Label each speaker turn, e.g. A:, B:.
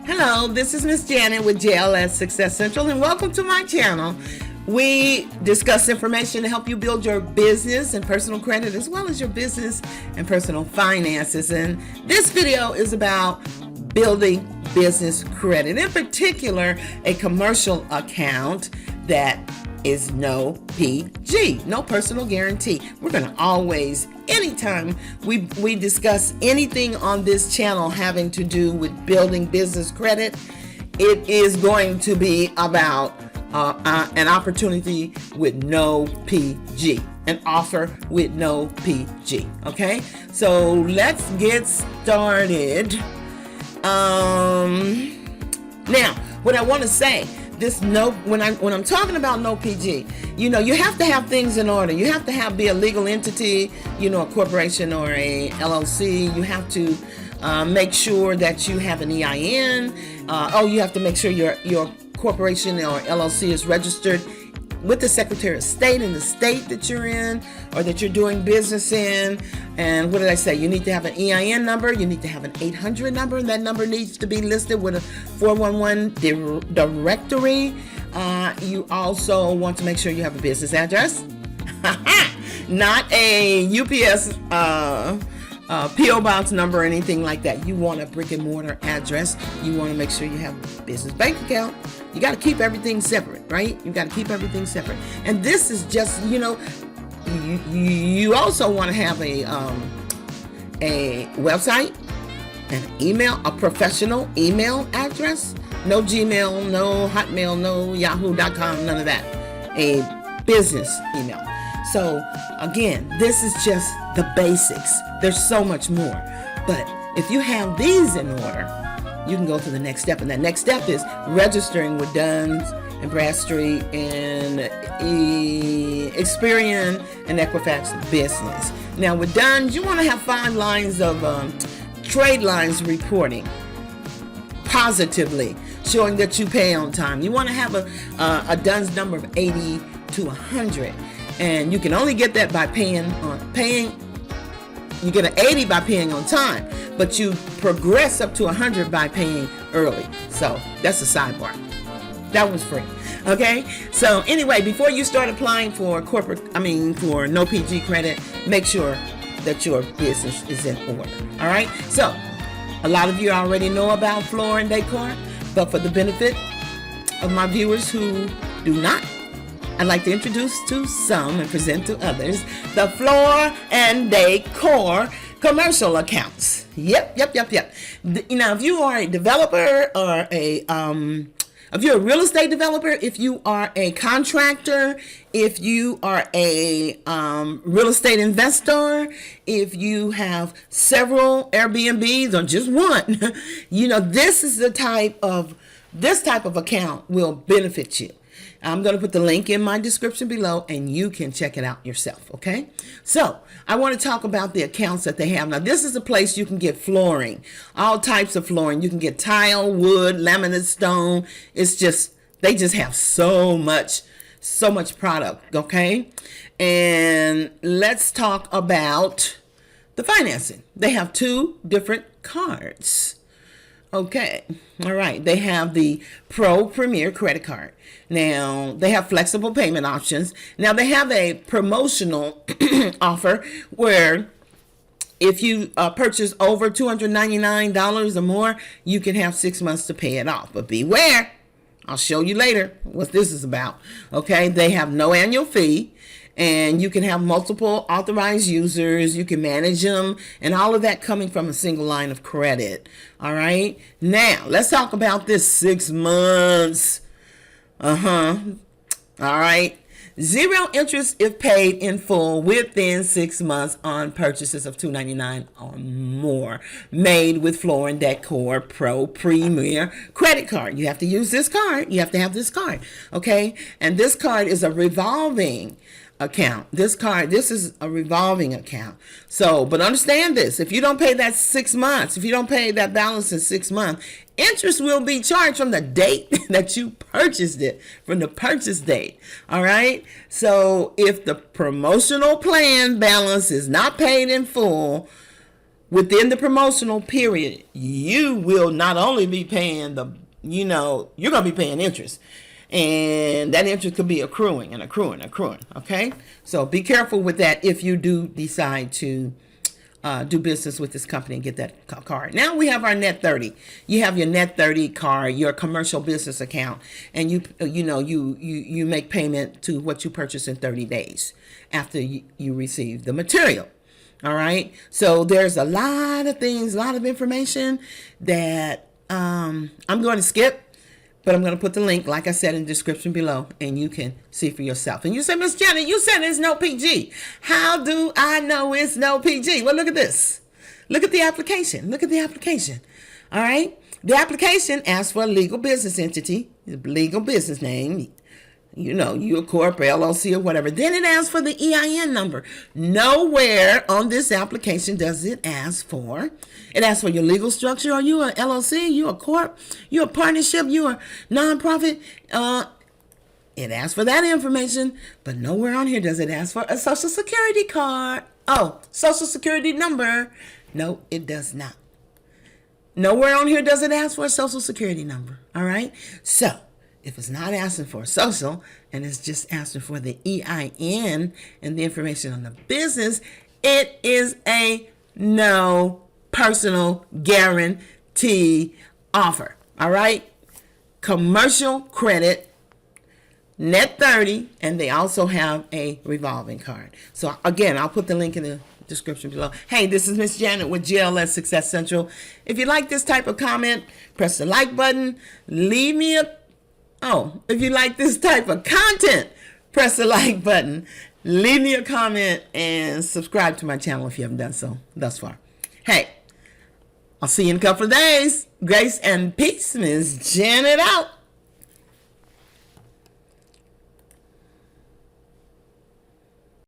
A: Hello, this is Miss Janet with JLS Success Central, and welcome to my channel. We discuss information to help you build your business and personal credit, as well as your business and personal finances. And this video is about building business credit, in particular, a commercial account that is no PG, no personal guarantee. We're going to always, anytime we discuss anything on this channel having to do with building business credit, it is going to be about an opportunity with no PG, an offer with no PG. Okay, so let's get started. Now, what I want to say. When I'm talking about no PG, you have to have things in order. You have to be a legal entity, a corporation or a LLC. You have to make sure that you have an EIN. You have to make sure your corporation or LLC is registered with the Secretary of State in the state that you're in or that you're doing business in. And what did I say? You need to have an EIN number. You need to have an 800 number, and that number needs to be listed with a 411 directory. You also want to make sure you have a business address, not a UPS PO box number or anything like that. You want a brick and mortar address. You want to make sure you have a business bank account. You got to keep everything separate, right? You got to keep everything separate. And this is just, you also want to have a website, an email, a professional email address. No Gmail, no Hotmail, no Yahoo.com, none of that. A business email. So again, this is just the basics. There's so much more. But if you have these in order, you can go to the next step. And that next step is registering with Duns and Bradstreet and Experian and Equifax business. Now with Duns, you want to have 5 lines of trade lines reporting positively, showing that you pay on time. You want to have a Duns number of 80 to 100. And you can only get that by paying. You get an 80 by paying on time, but you progress up to 100 by paying early. So that's a sidebar. That was free. Okay. So anyway, before you start applying for for no PG credit, make sure that your business is in order. All right. So a lot of you already know about Floor Decor, but for the benefit of my viewers who do not, I'd like to introduce to some and present to others the Floor Decor commercial accounts. Yep. Now, if you are a developer or if you're a real estate developer, if you are a contractor, if you are a real estate investor, if you have several Airbnbs or just one, this type of account will benefit you. I'm going to put the link in my description below, and you can check it out yourself, okay? So I want to talk about the accounts that they have. Now, this is a place you can get flooring, all types of flooring. You can get tile, wood, laminate, stone. They just have so much product, okay? And let's talk about the financing. They have 2 different cards. Okay, all right. They have the Pro Premier credit card. Now, they have flexible payment options. Now, they have a promotional offer where if you purchase over $299 or more, you can have 6 months to pay it off. But beware, I'll show you later what this is about. Okay, they have no annual fee. And you can have multiple authorized users. You can manage them, and all of that coming from a single line of credit. All right. Now let's talk about this 6 months. All right. 0 interest if paid in full within 6 months on purchases of $299 or more made with Floor Decor Pro Premier credit card. You have to use this card. You have to have this card. Okay. And this card is a revolving account. This is a revolving account. So, but understand this, if you don't pay that 6 months, if you don't pay that balance in 6 months, interest will be charged from the date that you purchased it, from the purchase date. All right. So if the promotional plan balance is not paid in full, within the promotional period, you will not only be paying you're going to be paying interest. And that interest could be accruing and accruing. Okay? So be careful with that if you do decide to do business with this company and get that card. Now we have our net 30. You have your net 30 card, your commercial business account, and you make payment to what you purchase in 30 days after you receive the material. All right. So there's a lot of things, a lot of information that I'm going to skip. But I'm going to put the link, like I said, in the description below, and you can see for yourself. And you say, Miss Janet, you said it's no PG. How do I know it's no PG? Well, look at this. Look at the application. All right? The application asks for a legal business entity, legal business name. You a corp, LLC, or whatever. Then it asks for the EIN number. Nowhere on this application does it ask for. It asks for your legal structure. Are you a LLC? You a corp? You a partnership? You a nonprofit? It asks for that information, but nowhere on here does it ask for a social security card. Oh, social security number. No, it does not. Nowhere on here does it ask for a social security number. All right? So, if it's not asking for a social and it's just asking for the EIN and the information on the business, it is a no personal guarantee offer. All right? Commercial credit, net 30, and they also have a revolving card. So again, I'll put the link in the description below. Hey, this is Miss Janet with JLS Success Central. If you like this type of comment, press the like button. If you like this type of content, press the like button, leave me a comment, and subscribe to my channel if you haven't done so thus far. Hey, I'll see you in a couple of days. Grace and peace, Miss Janet out.